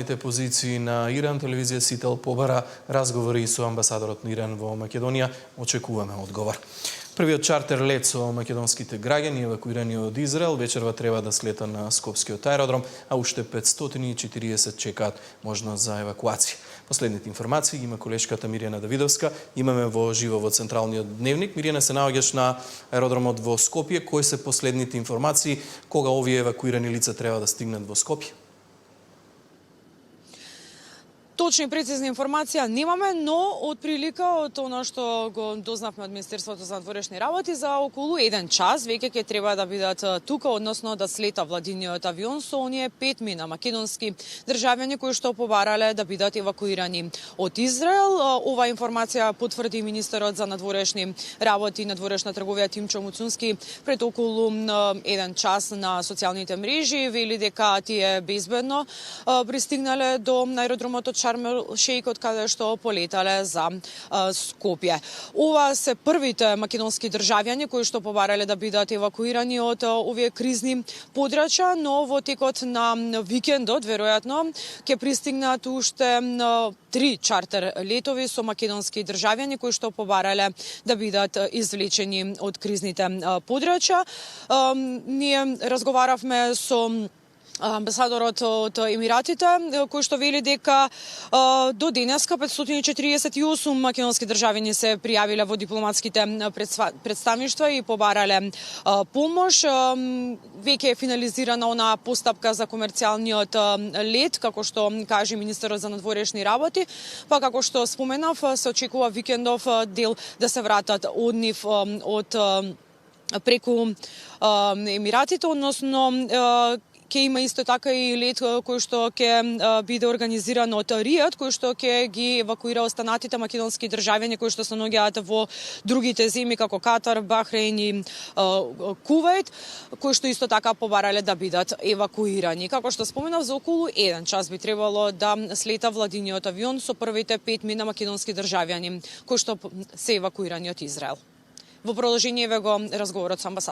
Позиции на Иран, телевизија Сител побара разговори со амбасадорот на Иран во Македонија. Очекуваме одговор. Првиот чартер лет со македонските граѓани евакуирани од Израел вечерва треба да слета на Скопскиот аеродром, а уште 540 чекаат можност за евакуација. Последните информации има колешката Мирјана Давидовска. Имаме во живо во Централниот дневник. Мирјана, се наоѓаш на аеродромот во Скопје. Кои се последните информации? Кога овие евакуирани лица треба да стигнат во Скопје? Точни и прецизни информација немаме, но од прилика од она што го дознавме од Министерството за надворешни работи, за околу 1 час веќе ќе треба да бидат тука, односно да слета владиниот авион со оние 5 мина македонски државјани кои што побарале да бидат евакуирани од Израел. Ова информација потврди министерот за надворешни работи и надворешна трговија Тимчо Муцунски пред околу 1 час на социјалните мрежи. Вели дека тие безбедно пристигнале до аеродромот од Шарм ел Шејк, од каде што полетале за Скопје. Ова се првите македонски државјани кои што побарале да бидат евакуирани од овие кризни подрачја, но во текот на викендот веројатно ќе пристигнат уште 3 чартер летови со македонски државјани кои што побарале да бидат извлечени од кризните подрачја. Ние разговаравме со амбасадорот од Емиратите, кој што вели дека до денеска 548 македонски државјани се пријавиле во дипломатските представништва и побарале помош. Веќе е финализирана она постапка за комерцијалниот лет, како што каже министерот за надворешни работи, па како што споменав, се очекува викендов дел да се вратат од нив од преку Емиратите, односно ќе има исто така и лет кој што ќе биде организиран од Ријад, кој што ќе ги евакуира останатите македонски државјани кои што се наоѓаат во другите земји како Катар, Бахрейн и Кувајт, кои што исто така побарале да бидат евакуирани. Како што споменав, за околу 1 час би требало да слета владиниот авион со првите 5 мина македонски државјани кои што се евакуирани од Израел. Во продолжение го разговорот со амбасадорот.